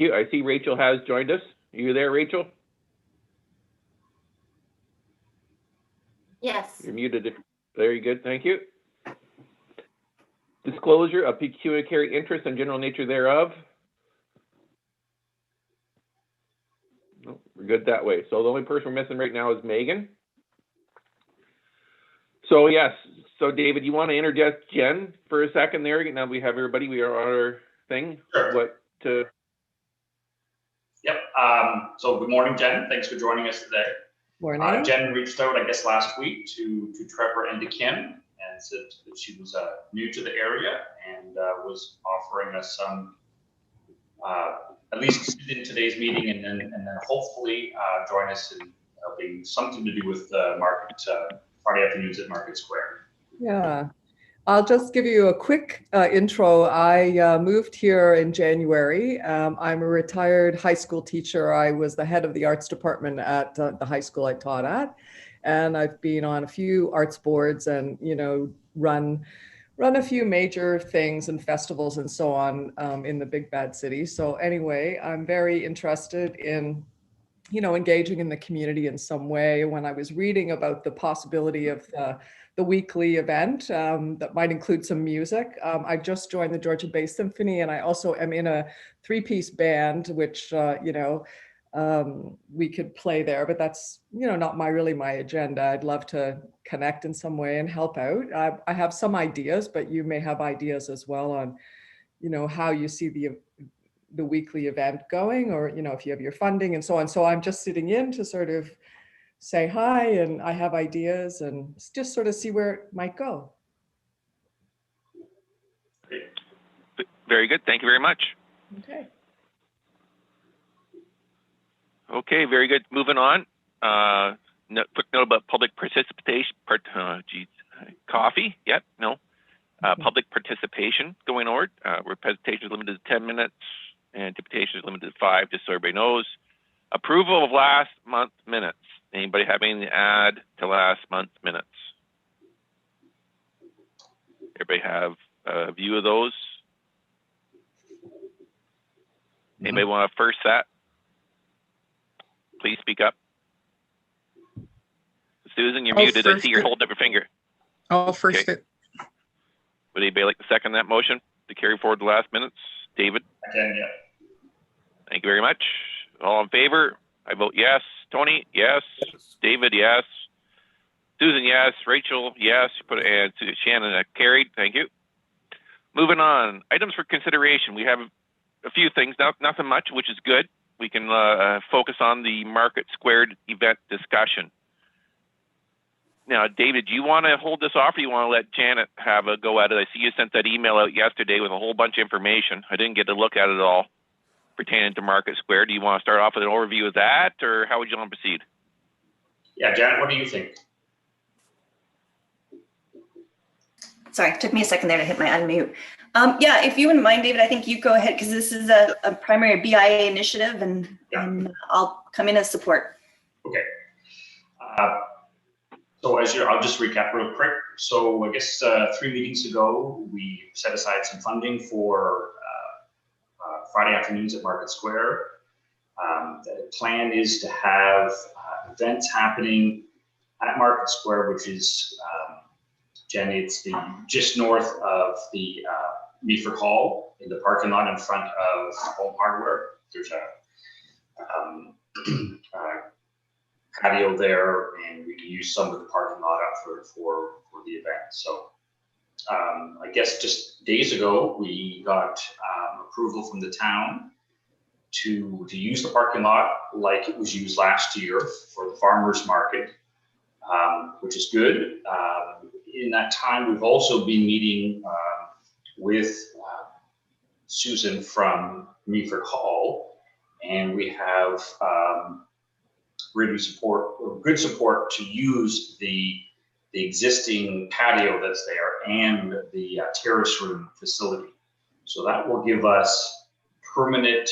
you. I see Rachel has joined us. Are you there, Rachel? Yes. You're muted. Very good, thank you. Disclosure of pecuniary interest and general nature thereof. No, we're good that way. So the only person we're missing right now is Megan. So yes, so David, you want to interject Jen for a second there? Now we have everybody, we are on our thing. Sure. Yep. So good morning, Jen. Thanks for joining us today. Morning. Jen reached out, I guess, last week to Trevor and to Kim and said that she was new to the area and was offering us some, at least in today's meeting, and then hopefully join us in helping something to do with market Friday afternoons at Market Square. Yeah. I'll just give you a quick intro. I moved here in January. I'm a retired high school teacher. I was the head of the arts department at the high school I taught at. And I've been on a few arts boards and, you know, run a few major things and festivals and so on in the big bad city. So anyway, I'm very interested in, you know, engaging in the community in some way. When I was reading about the possibility of the weekly event that might include some music. I just joined the Georgia Bay Symphony, and I also am in a 3-piece band, which, you know, we could play there, but that's, you know, not really my agenda. I'd love to connect in some way and help out. I have some ideas, but you may have ideas as well on, you know, how you see the weekly event going, or, you know, if you have your funding and so on. So I'm just sitting in to sort of say hi, and I have ideas and just sort of see where it might go. Very good. Thank you very much. Okay. Okay, very good. Moving on. Quick note about public participation. Coffee? Yep. No. Public participation going forward. Where presentation is limited to 10 minutes and deputation is limited to 5, just so everybody knows. Approval of last month's minutes. Anybody have anything to add to last month's minutes? Everybody have a view of those? Anybody want to first that? Please speak up. Susan, you're muted. I see you're holding up your finger. I'll first it. Would anybody like to second that motion to carry forward the last minutes? David? I can, yeah. Thank you very much. All in favor? I vote yes. Tony, yes. David, yes. Susan, yes. Rachel, yes. And Shannon, carried. Thank you. Moving on. Items for consideration. We have a few things. Nothing much, which is good. We can focus on the Market Square event discussion. Now, David, do you want to hold this off, or you want to let Janet have a go at it? I see you sent that email out yesterday with a whole bunch of information. I didn't get to look at it all pertaining to Market Square. Do you want to start off with an overview of that, or how would you want to proceed? Yeah, Janet, what do you think? Sorry, it took me a second there to hit my unmute. Yeah, if you wouldn't mind, David, I think you go ahead, because this is a primary BIA initiative, and, yeah. and I'll come in as support. Okay. So I'll just recap real quick. So I guess 3 meetings ago, we set aside some funding for Friday afternoons at Market Square. The plan is to have events happening at Market Square, which is, Jen, it's just north of the Meaford Hall, in the parking lot in front of Home Hardware. There's a patio there, and we can use some of the parking lot up for the event. So I guess just days ago, we got approval from the town to use the parking lot like it was used last year for the farmers market, which is good. In that time, we've also been meeting with Susan from Meaford Hall, and we have really good support to use the existing patio that's there and the terrace room facility. So that will give us permanent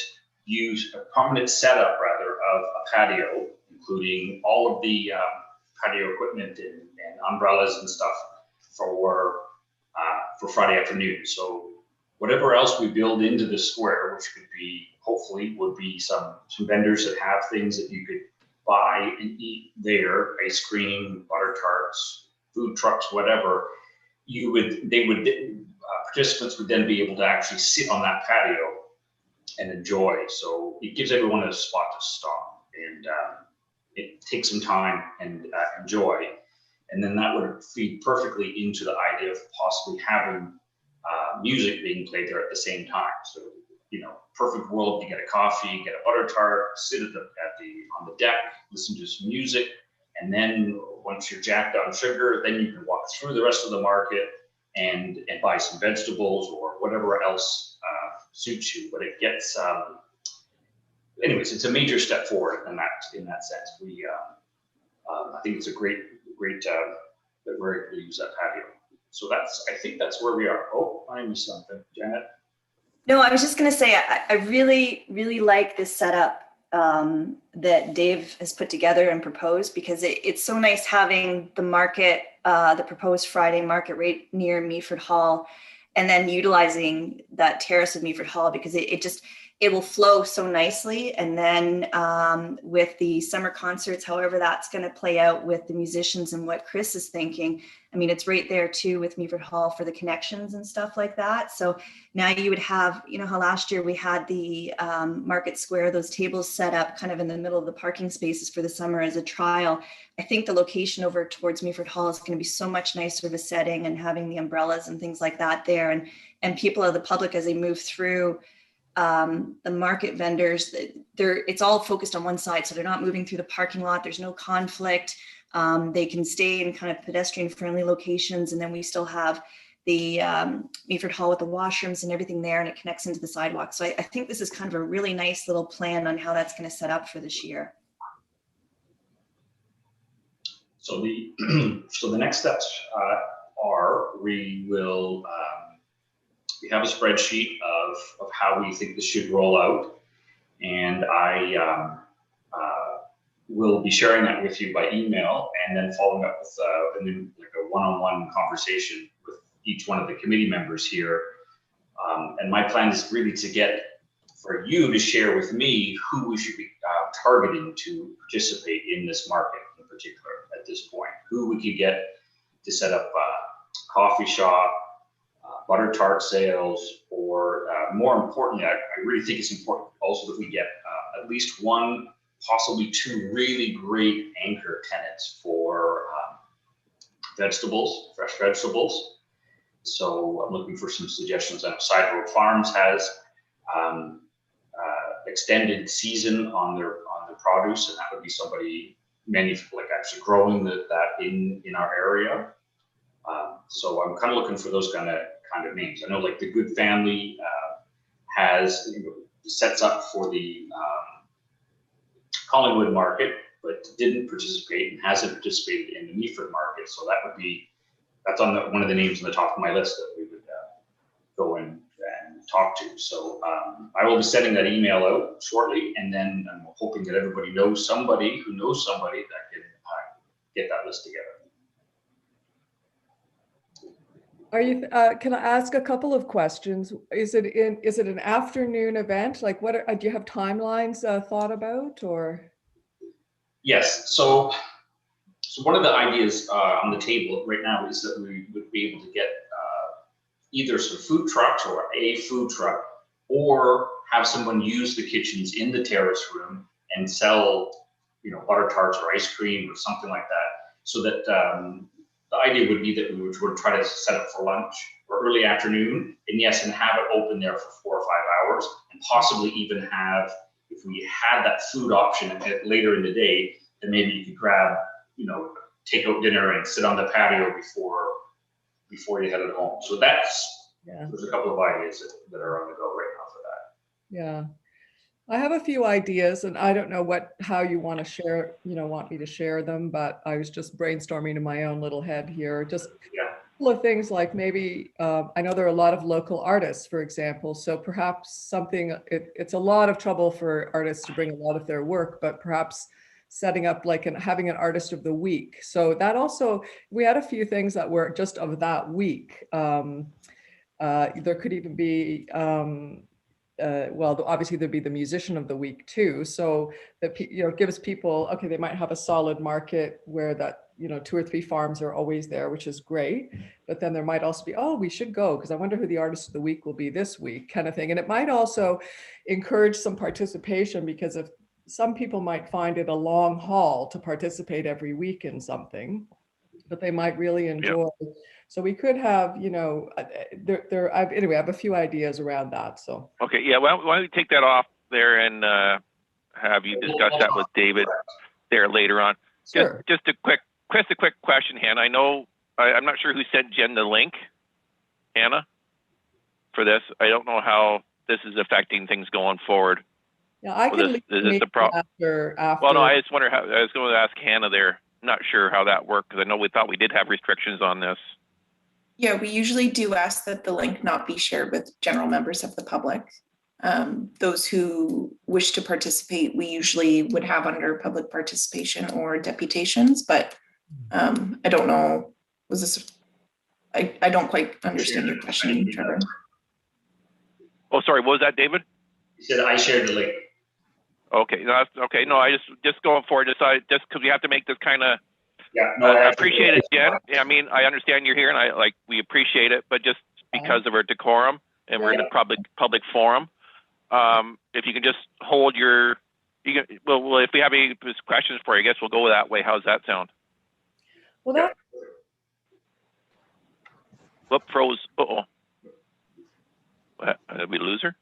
setup rather of a patio, including all of the patio equipment and umbrellas and stuff for Friday afternoon. So whatever else we build into the square, which could be, hopefully, would be some vendors that have things that you could buy and eat there, ice cream, butter tarts, food trucks, whatever. Participants would then be able to actually sit on that patio and enjoy. So it gives everyone a spot to stop, and it takes some time and enjoy. And then that would feed perfectly into the idea of possibly having music being played there at the same time. So, perfect world, you get a coffee, get a butter tart, sit on the deck, listen to some music. And then once you're jacked on sugar, then you can walk through the rest of the market and buy some vegetables or whatever else suits you. But it gets, anyways, it's a major step forward in that sense. I think it's a great that we're able to use that patio. So I think that's where we are. Oh, I missed something, Janet. No, I was just going to say, I really, really like this setup that Dave has put together and proposed, because it's so nice having the market, the proposed Friday market right near Meaford Hall, and then utilizing that terrace of Meaford Hall, because it will flow so nicely. And then with the summer concerts, however that's going to play out with the musicians and what Chris is thinking, I mean, it's right there too with Meaford Hall for the connections and stuff like that. So now you would have, how last year we had the Market Square, those tables set up kind of in the middle of the parking spaces for the summer as a trial. I think the location over towards Meaford Hall is going to be so much nicer of a setting, and having the umbrellas and things like that there, and people of the public as they move through the market vendors, it's all focused on one side. So they're not moving through the parking lot. There's no conflict. They can stay in kind of pedestrian friendly locations. And then we still have the Meaford Hall with the washrooms and everything there, and it connects into the sidewalk. So I think this is kind of a really nice little plan on how that's going to set up for this year. So the next steps are we have a spreadsheet of how we think this should roll out, and I will be sharing that with you by email, and then following up with a one-on-one conversation with each one of the committee members here. And my plan is really for you to share with me who we should be targeting to participate in this market in particular at this point, who we could get to set up a coffee shop, butter tart sales, or more importantly, I really think it's important also that we get at least one, possibly two really great anchor tenants for vegetables, fresh vegetables. So I'm looking for some suggestions. I know Side Road Farms has extended season on their produce, and that would be somebody actually growing that in our area. So I'm kind of looking for those kind of names. I know like the Good Family has sets up for the Collingwood market, but didn't participate and hasn't participated in the Meaford market. So that's on one of the names on the top of my list that we would go in and talk to. So I will be sending that email out shortly, and then I'm hoping that everybody knows somebody who knows somebody that can get that list together. Are you? Can I ask a couple of questions? Is it an afternoon event? Like, what do you have timelines thought about, or? Yes. So one of the ideas on the table right now is that we would be able to get either some food trucks or a food truck, or have someone use the kitchens in the terrace room and sell, butter tarts or ice cream or something like that, so that the idea would be that we would try to set up for lunch or early afternoon, and have it open there for 4 or 5 hours, and possibly even have, if we had that food option later in the day, then maybe you could grab, takeout dinner and sit on the patio before you headed home. So there's a couple of ideas that are on the go right now for that. Yeah. I have a few ideas, and I don't know how you want to share, want me to share them, but I was just brainstorming in my own little head here. Just a couple of things, like maybe, I know there are a lot of local artists, for example, so perhaps it's a lot of trouble for artists to bring a lot of their work, but perhaps setting up having an artist of the week. So that also, we had a few things that were just of that week. There could even be, well, obviously there'd be the musician of the week too. So that, you know, gives people, okay, they might have a solid market where that, you know, 2 or 3 farms are always there, which is great. But then there might also be, oh, we should go because I wonder who the artist of the week will be this week, kind of thing. And it might also encourage some participation, because if some people might find it a long haul to participate every week in something, but they might really enjoy. Yep. So we could have, you know, anyway, I have a few ideas around that. So okay, yeah, well, why don't we take that off there and have you discuss that with David there later on. Sure. Just a quick question, Hannah. I know I'm not sure who sent Jen the link, Hannah, for this. I don't know how this is affecting things going forward. Yeah, I can is this the problem after. Well, no, I just wonder how. I was going to ask Hannah there. Not sure how that worked, because I know we thought we did have restrictions on this. Yeah, we usually do ask that the link not be shared with general members of the public. Those who wish to participate, we usually would have under public participation or deputations, but I don't know, was this, I don't quite understand your question, Trevor. Oh, sorry, what was that, David? He said I shared the link. Okay, no, okay, no, I just going forward, just because we have to make this kind of. Yeah, no, I appreciate it, Jen. I mean, I understand you're here, and we appreciate it, but just because of our decorum, and we're in a public forum, if you can just hold your, well, if we have any questions for you, I guess we'll go that way. How's that sound? Well, that. Whoop, froze. Uh-oh. Did we lose her?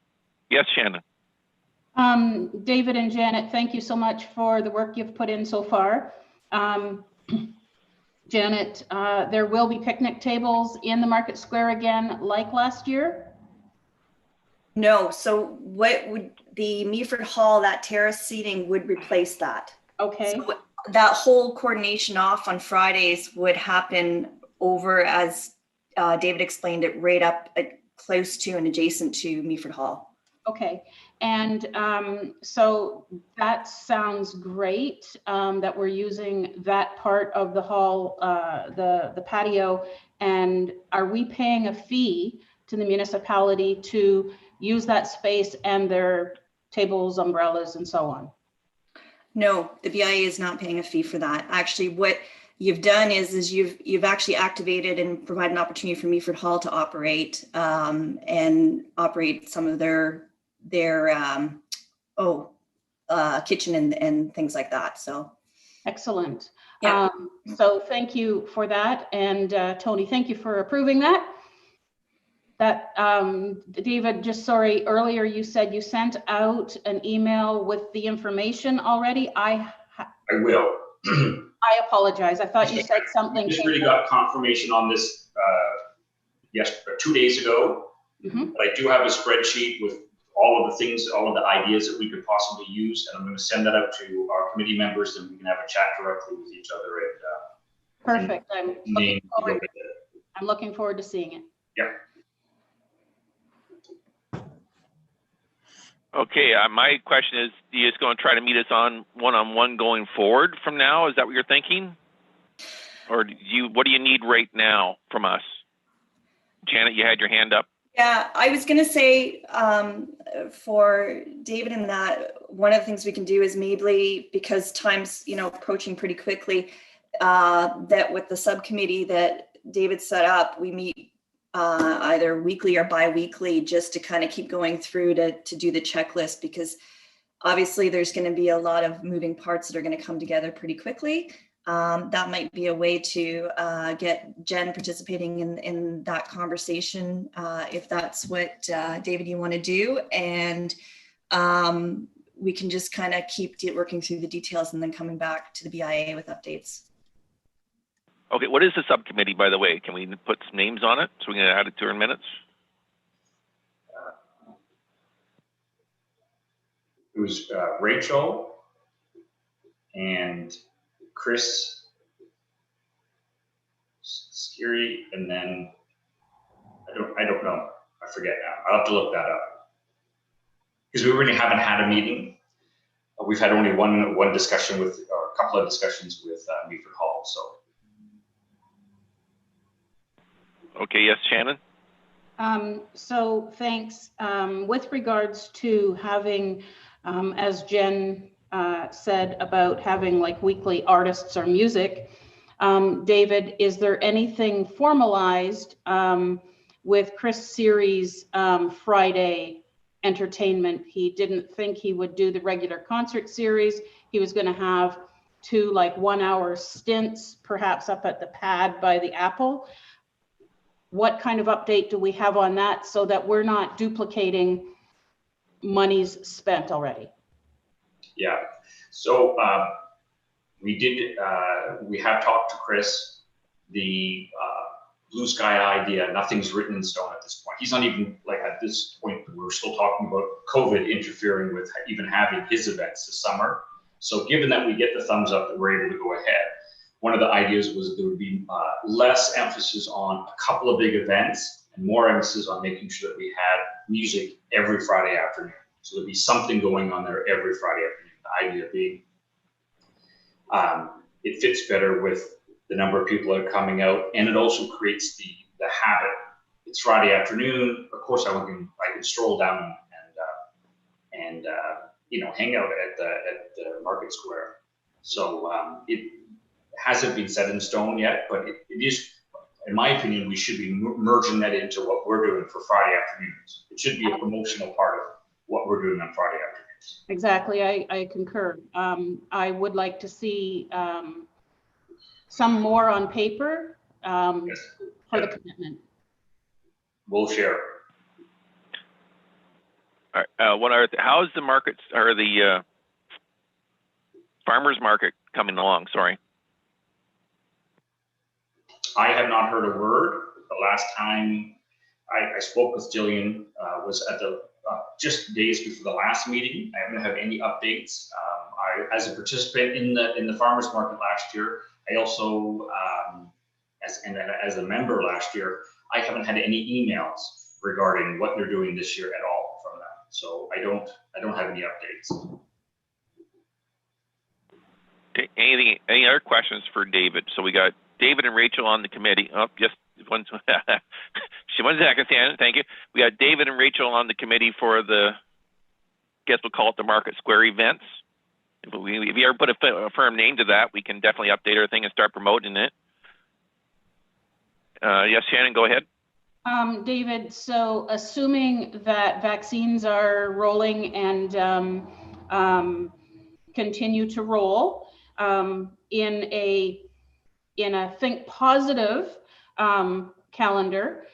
Yes, Shannon. David and Janet, thank you so much for the work you've put in so far. Janet, there will be picnic tables in the Market Square again, like last year? No, so what would the Meaford Hall, that terrace seating would replace that. Okay. So that whole coordination off on Fridays would happen over, as David explained it, right up close to and adjacent to Meaford Hall. Okay, and so that sounds great, that we're using that part of the hall, the patio, and are we paying a fee to the municipality to use that space and their tables, umbrellas, and so on? No, the BIA is not paying a fee for that. Actually, what you've done is you've actually activated and provided an opportunity for Meaford Hall to operate and operate some of their kitchen and things like that. So excellent. Yeah. So thank you for that, and Tony, thank you for approving that. David, just sorry, earlier you said you sent out an email with the information already. I will. I apologize. I thought you said something. We just really got confirmation on this 2 days ago. Mm-hmm. But I do have a spreadsheet with all of the things, all of the ideas that we could possibly use, and I'm going to send that out to our committee members, and we can have a chat directly with each other. Perfect. I'm looking forward to seeing it. Yeah. Okay, my question is, are you just going to try to meet us on one-on-one going forward from now? Is that what you're thinking? Or what do you need right now from us? Janet, you had your hand up. Yeah, I was going to say for David and that, one of the things we can do is maybe, because time's approaching pretty quickly, that with the subcommittee that David set up, we meet either weekly or bi-weekly, just to kind of keep going through to do the checklist, because obviously there's going to be a lot of moving parts that are going to come together pretty quickly. That might be a way to get Jen participating in that conversation, if that's what David, you want to do. And we can just kind of keep working through the details and then coming back to the BIA with updates. Okay, what is the subcommittee, by the way? Can we put some names on it so we can add it to our minutes? It was Rachel and Chris Skiri, and then I don't know. I forget now. I'll have to look that up, because we really haven't had a meeting. We've had only one discussion or a couple of discussions with Meaford Hall. So. Okay. Yes, Shannon. So thanks. With regards to having, as Jen said about having like weekly artists or music, David, is there anything formalized with Chris Series Friday entertainment? He didn't think he would do the regular concert series. He was going to have 2 like 1-hour stints, perhaps up at the pad by the Apple. What kind of update do we have on that so that we're not duplicating monies spent already? Yeah, so we have talked to Chris. The blue sky idea, nothing's written in stone at this point. He's not even, like, at this point, we're still talking about COVID interfering with even having his events this summer. So given that we get the thumbs up that we're able to go ahead, one of the ideas was there would be less emphasis on a couple of big events and more emphasis on making sure that we had music every Friday afternoon. So there'd be something going on there every Friday afternoon. The idea being it fits better with the number of people that are coming out, and it also creates the habit. It's Friday afternoon. Of course, I can stroll down and you know, hang out at the Market Square. So it hasn't been set in stone yet, but it is, in my opinion, we should be merging that into what we're doing for Friday afternoons. It should be a promotional part of what we're doing on Friday afternoons. Exactly, I concur. I would like to see some more on paper Yes. for the commitment. We'll share. All right, how's the markets or the farmers market coming along? Sorry. I have not heard a word. The last time I spoke with Jillian was at the just days before the last meeting. I haven't had any updates. As a participant in the farmers market last year, I also as a member last year, I haven't had any emails regarding what they're doing this year at all from them. So I don't have any updates. Okay, any other questions for David? So we got David and Rachel on the committee. Oh, just one second, Stan. Thank you. We got David and Rachel on the committee for the, guess we'll call it the Market Square events. If you ever put a firm name to that, we can definitely update our thing and start promoting it. Yes, Shannon, go ahead. David, so assuming that vaccines are rolling and continue to roll in a think positive calendar,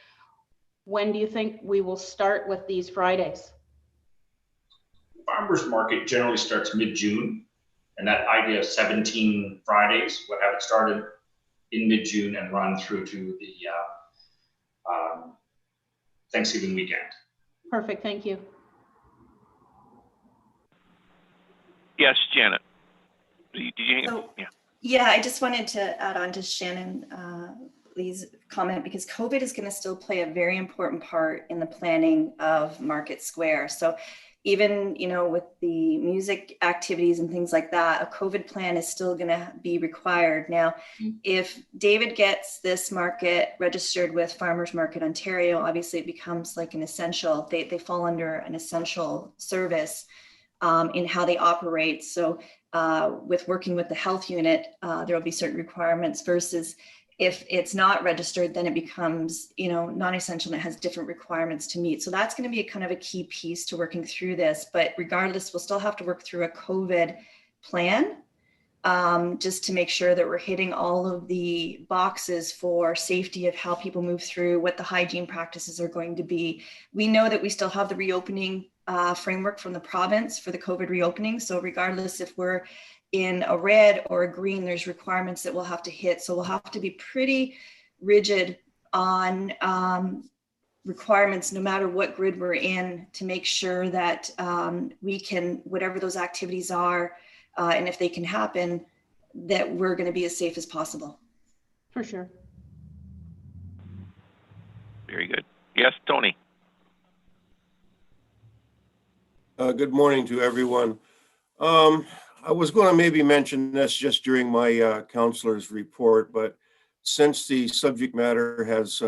when do you think we will start with these Fridays? Farmers market generally starts mid-June, and that idea of 17 Fridays would have it started in mid-June and run through to the Thanksgiving weekend. Perfect, thank you. Yes, Janet. Did you Yeah, I just wanted to add on to Shannon, Lee's comment, because COVID is going to still play a very important part in the planning of Market Square. So even, you know, with the music activities and things like that, a COVID plan is still going to be required. Now, if David gets this market registered with Farmers Market Ontario, obviously it becomes like an essential, they fall under an essential service in how they operate. So with working with the health unit, there will be certain requirements versus if it's not registered, then it becomes, you know, non-essential and it has different requirements to meet. So that's going to be a kind of a key piece to working through this. But regardless, we'll still have to work through a COVID plan just to make sure that we're hitting all of the boxes for safety of how people move through, what the hygiene practices are going to be. We know that we still have the reopening framework from the province for the COVID reopening. So regardless if we're in a red or a green, there's requirements that we'll have to hit. So we'll have to be pretty rigid on requirements, no matter what grid we're in, to make sure that we can, whatever those activities are, and if they can happen, that we're going to be as safe as possible. For sure. Very good. Yes, Tony. Good morning to everyone. I was going to maybe mention this just during my counselor's report, but since the subject matter has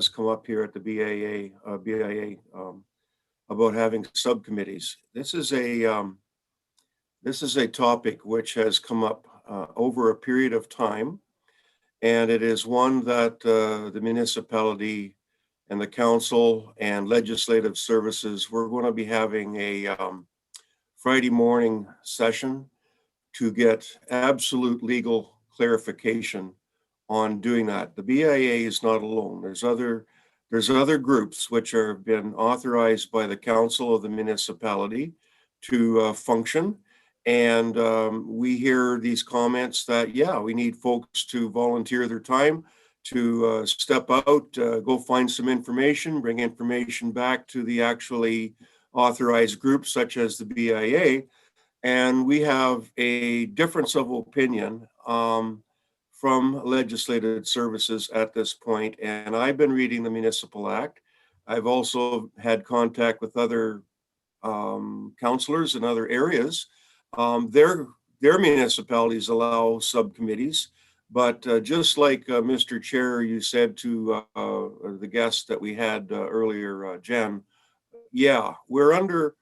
come up here at the BIA about having subcommittees, this is a topic which has come up over a period of time, and it is one that the municipality and the council and legislative services, we're going to be having a Friday morning session to get absolute legal clarification on doing that. The BIA is not alone. There's other groups which have been authorized by the council of the municipality to function. And we hear these comments that, yeah, we need folks to volunteer their time to step out, go find some information, bring information back to the actually authorized groups such as the BIA. And we have a difference of opinion from legislative services at this point. And I've been reading the Municipal Act. I've also had contact with other councillors in other areas. Their municipalities allow subcommittees, but just like Mr. Chair, you said to the guest that we had earlier, Jen, yeah, we're under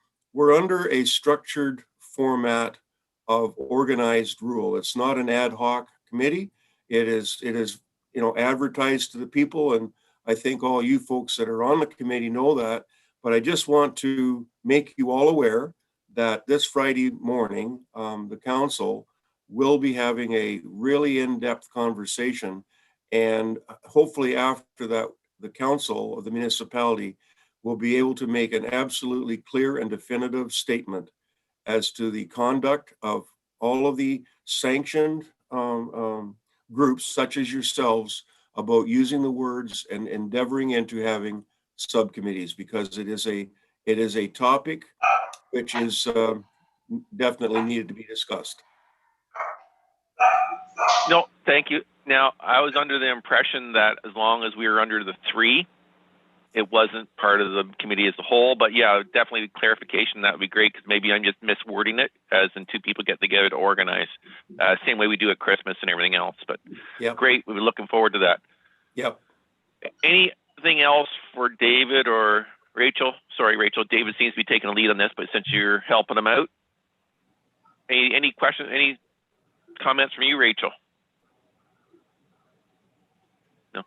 a structured format of organized rule. It's not an ad hoc committee. It is advertised to the people, and I think all you folks that are on the committee know that. But I just want to make you all aware that this Friday morning, the council will be having a really in-depth conversation, and hopefully after that, the council of the municipality will be able to make an absolutely clear and definitive statement as to the conduct of all of the sanctioned groups such as yourselves about using the words and endeavoring into having subcommittees, because it is a topic which is definitely needed to be discussed. No, thank you. Now, I was under the impression that as long as we were under the 3, it wasn't part of the committee as a whole. But yeah, definitely clarification. That would be great, because maybe I'm just miswording it, as in 2 people get together to organize. Same way we do at Christmas and everything else. But yep. Great. We were looking forward to that. Yep. Anything else for David or Rachel? Sorry, Rachel. David seems to be taking the lead on this, but since you're helping him out, any questions, any comments from you, Rachel? No.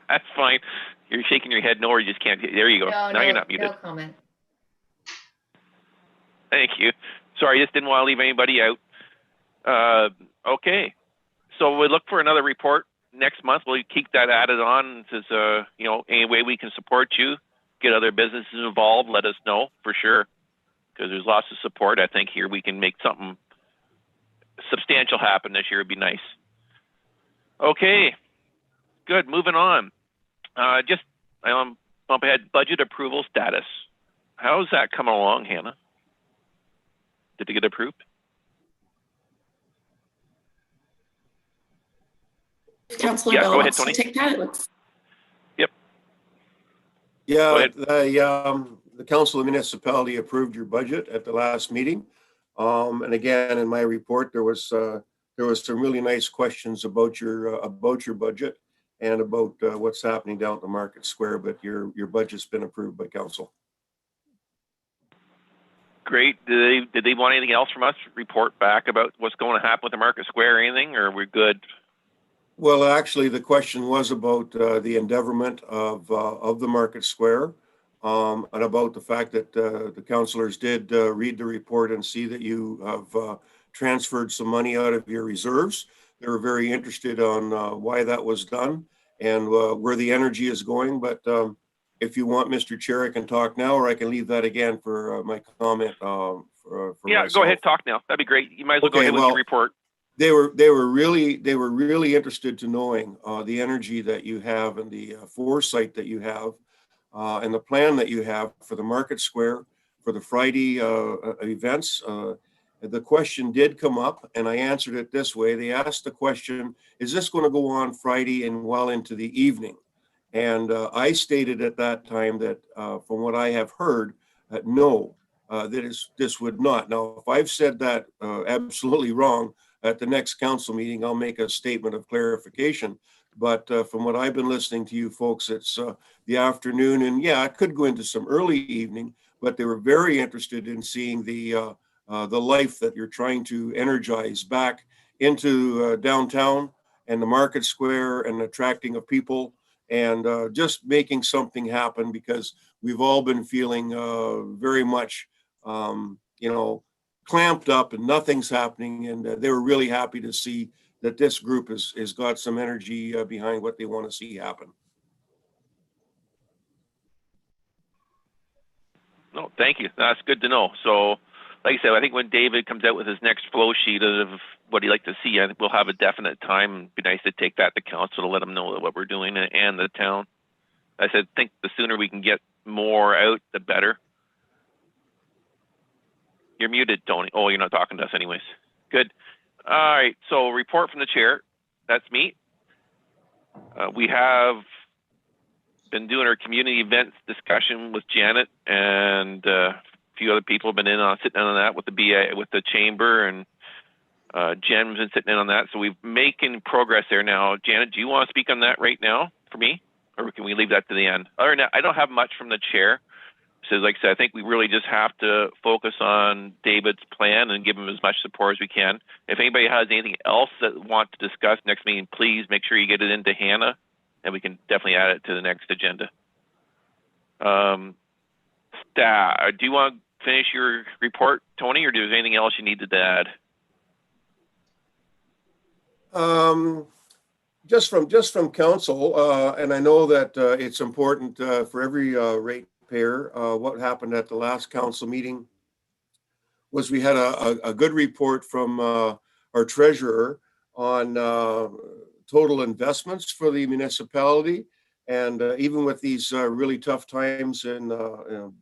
That's fine. You're shaking your head no, or you just can't. There you go. Now you're not muted. No comment. Thank you. Sorry, I just didn't want to leave anybody out. Okay. So we look for another report next month. We'll keep that added on. Says, any way we can support you, get other businesses involved, let us know for sure, because there's lots of support. I think here we can make something substantial happen this year. It'd be nice. Okay, good. Moving on. Bump ahead. Budget approval status. How's that coming along, Hannah? Did it get approved? Councillor Bell wants to take that. Yep. Yeah, the Council of Municipality approved your budget at the last meeting. And again, in my report, there was some really nice questions about your budget and about what's happening down at the Market Square, but your budget's been approved by council. Great. Did they want anything else from us? Report back about what's going to happen with the Market Square or anything, or we're good? Well, actually, the question was about the endeavorment of the Market Square, and about the fact that the councillors did read the report and see that you have transferred some money out of your reserves. They were very interested on why that was done and where the energy is going. But if you want, Mr. Chair, I can talk now, or I can leave that again for my comment. For yeah, myself. Go ahead, talk now. That'd be great. You might as well go ahead with your report. They were really interested to knowing the energy that you have and the foresight that you have and the plan that you have for the Market Square, for the Friday events. The question did come up, and I answered it this way. They asked the question, is this going to go on Friday and well into the evening? And I stated at that time that from what I have heard, no, this would not. Now, if I've said that absolutely wrong, at the next council meeting, I'll make a statement of clarification. But from what I've been listening to you folks, it's the afternoon, and yeah, it could go into some early evening, but they were very interested in seeing the life that you're trying to energize back into downtown and the market square and attracting of people and just making something happen, because we've all been feeling very much, clamped up and nothing's happening. And they were really happy to see that this group has got some energy behind what they want to see happen. No, thank you. That's good to know. So, like I said, I think when David comes out with his next flow sheet of what he'd like to see, I think we'll have a definite time. It'd be nice to take that to council to let them know what we're doing and the town. I said, think the sooner we can get more out, the better. You're muted, Tony. Oh, you're not talking to us anyways. Good. All right, so report from the chair. That's me. We have been doing our community events discussion with Janet, and a few other people have been sitting in on that with the BIA, with the chamber, and Jen's been sitting in on that. So we're making progress there now. Janet, do you want to speak on that right now for me, or can we leave that to the end? Other than that, I don't have much from the chair. So like I said, I think we really just have to focus on David's plan and give him as much support as we can. If anybody has anything else that want to discuss next meeting, please make sure you get it into Hannah, and we can definitely add it to the next agenda. Staff, do you want to finish your report, Tony, or do there anything else you needed to add? Just from council, and I know that it's important for every ratepayer. What happened at the last council meeting was we had a good report from our treasurer on total investments for the municipality. And even with these really tough times in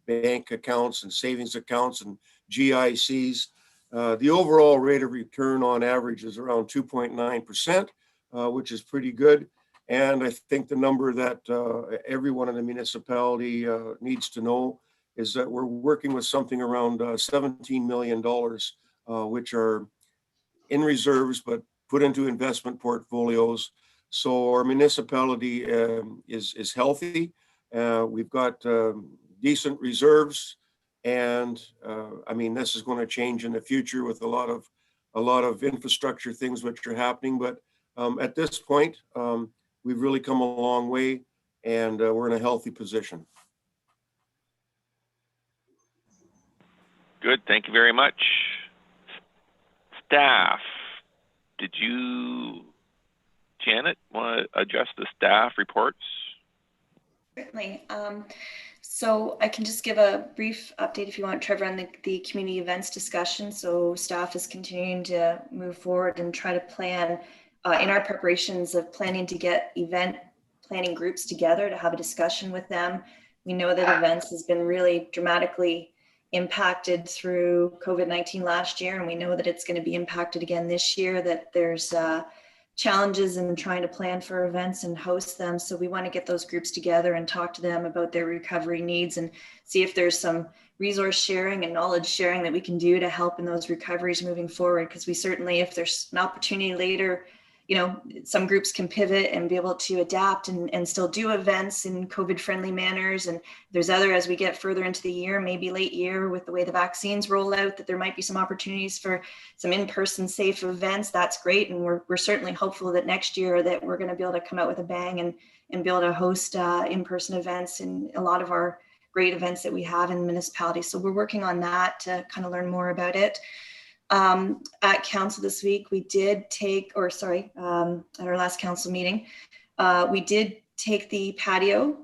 bank accounts and savings accounts and GICs, the overall rate of return on average is around 2.9%, which is pretty good. And I think the number that everyone in the municipality needs to know is that we're working with something around $17 million, which are in reserves, but put into investment portfolios. So our municipality is healthy. We've got decent reserves. And I mean, this is going to change in the future with a lot of infrastructure things which are happening. But at this point, we've really come a long way, and we're in a healthy position. Good, thank you very much. Staff, did you, Janet, want to address the staff reports? Certainly. So I can just give a brief update if you want, Trevor, on the community events discussion. So staff is continuing to move forward and try to plan in our preparations of planning to get event planning groups together to have a discussion with them. We know that events has been really dramatically impacted through COVID-19 last year, and we know that it's going to be impacted again this year, that there's challenges in trying to plan for events and host them. So we want to get those groups together and talk to them about their recovery needs and see if there's some resource sharing and knowledge sharing that we can do to help in those recoveries moving forward. Because we certainly, if there's an opportunity later, you know, some groups can pivot and be able to adapt and still do events in COVID-friendly manners. And there's other, as we get further into the year, maybe late year with the way the vaccines roll out, that there might be some opportunities for some in-person safe events. That's great. And we're certainly hopeful that next year that we're going to be able to come out with a bang and be able to host in-person events and a lot of our great events that we have in the municipality. So we're working on that to kind of learn more about it. At council this week, we did take, at our last council meeting, we did take the patio,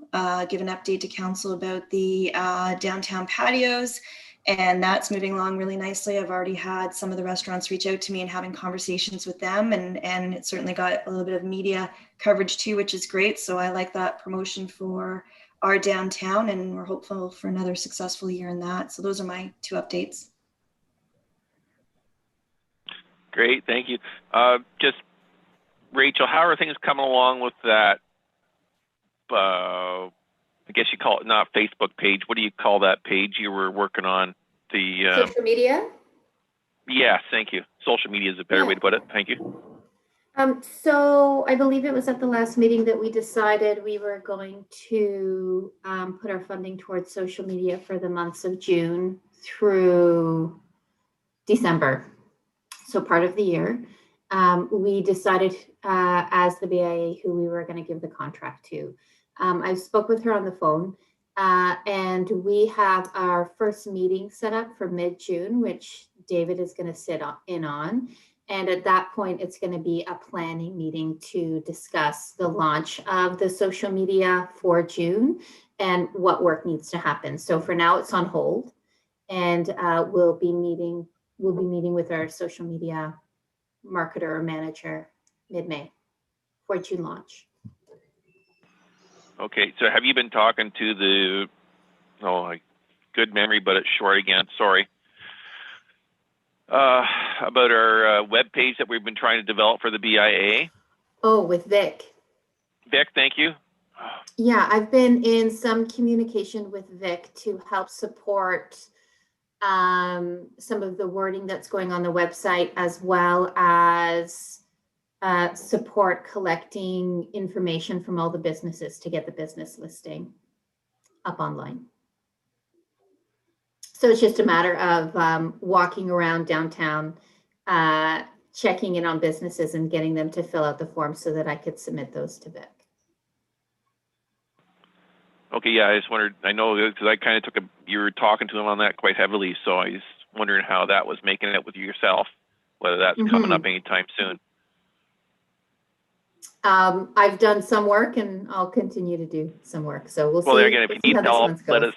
give an update to council about the downtown patios, and that's moving along really nicely. I've already had some of the restaurants reach out to me and having conversations with them, and it certainly got a little bit of media coverage too, which is great. So I like that promotion for our downtown, and we're hopeful for another successful year in that. So those are my two updates. Great, thank you. Just Rachel, how are things coming along with that? I guess you call it not Facebook page. What do you call that page you were working on? The social media. Yes, thank you. social media is a better way to put it. Thank you. So I believe it was at the last meeting that we decided we were going to put our funding towards social media for the months of June through December. So part of the year. We decided as the BIA who we were going to give the contract to. I spoke with her on the phone and we have our first meeting set up for mid-June, which David is going to sit in on. And at that point, it's going to be a planning meeting to discuss the launch of the social media for June and what work needs to happen. So for now, it's on hold, and we'll be meeting with our social media marketer or manager mid-May for June launch. Okay, so have you been talking to the, good memory, but it's short again, sorry. About our web page that we've been trying to develop for the BIA. Oh, with Vic. Vic, thank you. Yeah, I've been in some communication with Vic to help support some of the wording that's going on the website, as well as support collecting information from all the businesses to get the business listing up online. So it's just a matter of walking around downtown, checking in on businesses and getting them to fill out the form so that I could submit those to Vic. Okay, yeah, I just wondered, I know because I kind of you were talking to him on that quite heavily, so I was wondering how that was making it with yourself, whether that's coming up anytime soon. I've done some work and I'll continue to do some work. So we'll see. Well, again, if you need help, let us.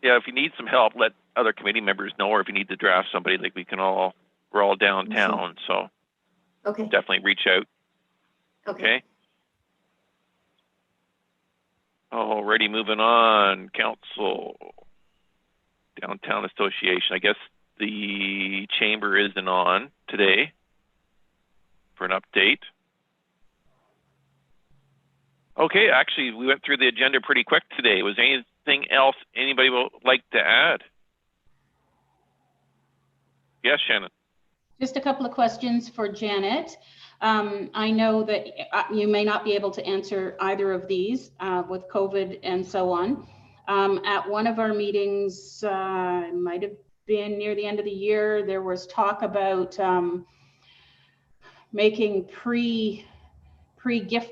Yeah, if you need some help, let other committee members know, or if you need to draft somebody, like we're all downtown, so okay, definitely reach out. Okay. Already moving on, council, downtown association. I guess the chamber isn't on today for an update. Okay, actually, we went through the agenda pretty quick today. Was anything else anybody would like to add? Yes, Shannon. Just a couple of questions for Janet. I know that you may not be able to answer either of these with COVID and so on. At one of our meetings, it might have been near the end of the year, there was talk about making pre-gift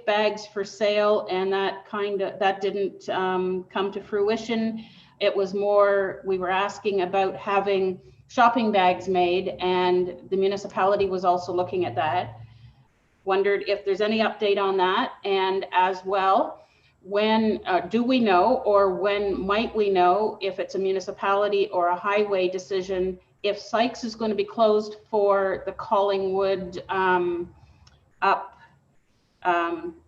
bags for sale, and that didn't come to fruition. It was more, we were asking about having shopping bags made, and the municipality was also looking at that. Wondered if there's any update on that, and as well, when do we know, or when might we know, if it's a municipality or a highway decision, if Sykes is going to be closed for the Collingwood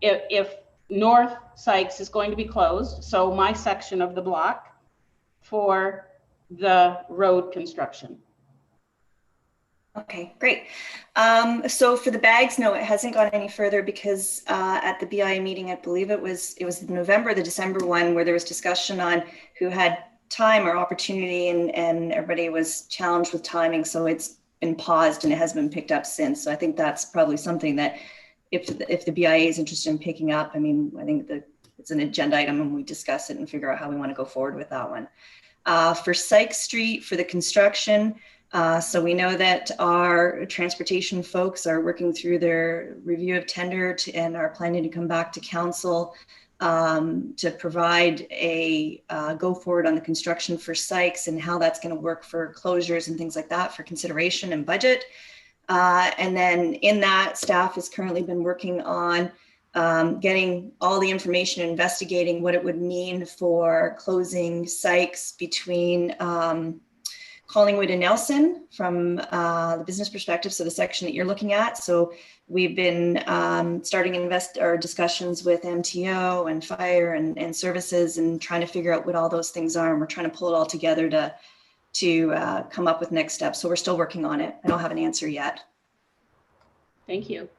if North Sykes is going to be closed, so my section of the block, for the road construction. Okay, great. So for the bags, no, it hasn't gone any further because at the BIA meeting, I believe it was November, the December one, where there was discussion on who had time or opportunity, and everybody was challenged with timing. So it's been paused and it hasn't been picked up since. So I think that's probably something that if the BIA is interested in picking up, I mean, I think it's an agenda item and we discuss it and figure out how we want to go forward with that one. For Sykes Street, for the construction, so we know that our transportation folks are working through their review of tender and are planning to come back to council to provide a go forward on the construction for Sykes and how that's going to work for closures and things like that for consideration and budget. And then in that, staff has currently been working on getting all the information, investigating what it would mean for closing Sykes between Collingwood and Nelson from the business perspective, so the section that you're looking at. So we've been starting discussions with MTO and fire and services and trying to figure out what all those things are. And we're trying to pull it all together to come up with next steps. So we're still working on it. I don't have an answer yet. Thank you.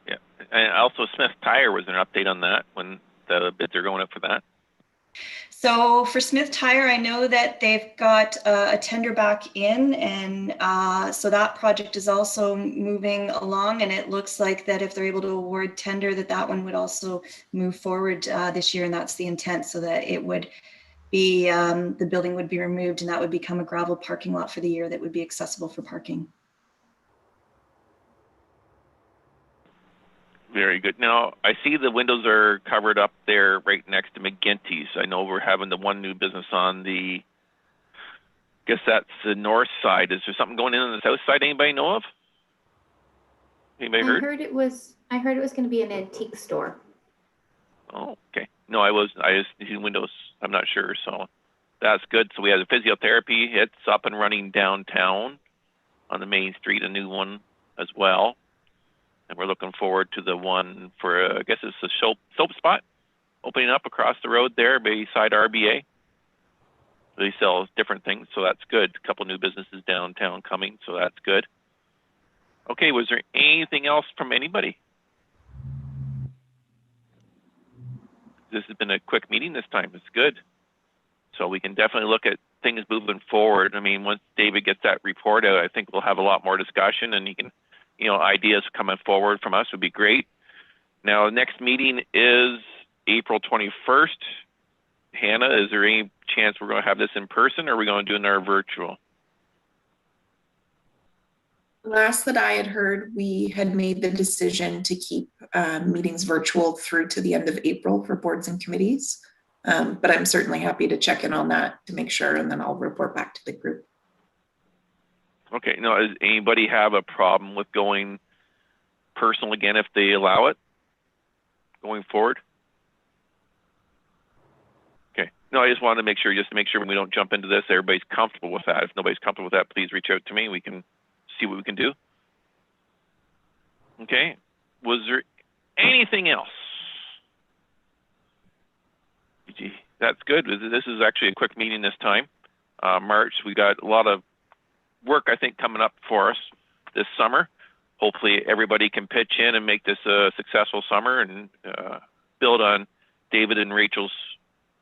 Yeah, and also Smith Tire, was there an update on that when the bids are going up for that? So for Smith Tire, I know that they've got a tender back in, and so that project is also moving along, and it looks like that if they're able to award tender, that one would also move forward this year, and that's the intent, so that it would be, the building would be removed, and that would become a gravel parking lot for the year that would be accessible for parking. Very good. Now, I see the windows are covered up there right next to McGinty's. I know we're having the one new business on the, guess that's the north side. Is there something going in on the south side anybody know of? Anybody heard? I heard it was going to be an antique store. Oh, okay. No, I just see windows. I'm not sure. So that's good. So we have the physiotherapy. It's up and running downtown on the main street, a new one as well. And we're looking forward to the one for, I guess it's the soap spot opening up across the road there beside RBA. They sell different things, so that's good. A couple new businesses downtown coming, so that's good. Okay, was there anything else from anybody? This has been a quick meeting this time. It's good. So we can definitely look at things moving forward. I mean, once David gets that report out, I think we'll have a lot more discussion, and you can, ideas coming forward from us would be great. Now, the next meeting is April 21st. Hannah, is there any chance we're going to have this in person, or are we going to do another virtual? Last that I had heard, we had made the decision to keep meetings virtual through to the end of April for boards and committees. But I'm certainly happy to check in on that to make sure, and then I'll report back to the group. Okay, now, does anybody have a problem with going personal again if they allow it going forward? Okay, no, I just wanted to make sure, when we don't jump into this, everybody's comfortable with that. If nobody's comfortable with that, please reach out to me. We can see what we can do. Okay, was there anything else? That's good. This is actually a quick meeting this time. March, we got a lot of work, I think, coming up for us this summer. Hopefully everybody can pitch in and make this a successful summer and build on David and Rachel's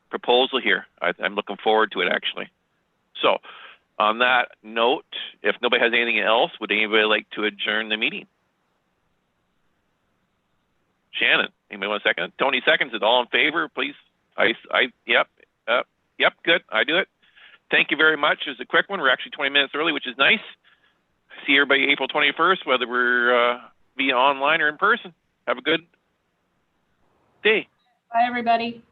proposal here. I'm looking forward to it, actually. So on that note, if nobody has anything else, would anybody like to adjourn the meeting? Shannon, anybody want a second? Tony seconds it. All in favor, please? Yep, good. I do it. Thank you very much. It's a quick one. We're actually 20 minutes early, which is nice. See everybody April 21st, whether we're via online or in person. Have a good day. Bye, everybody.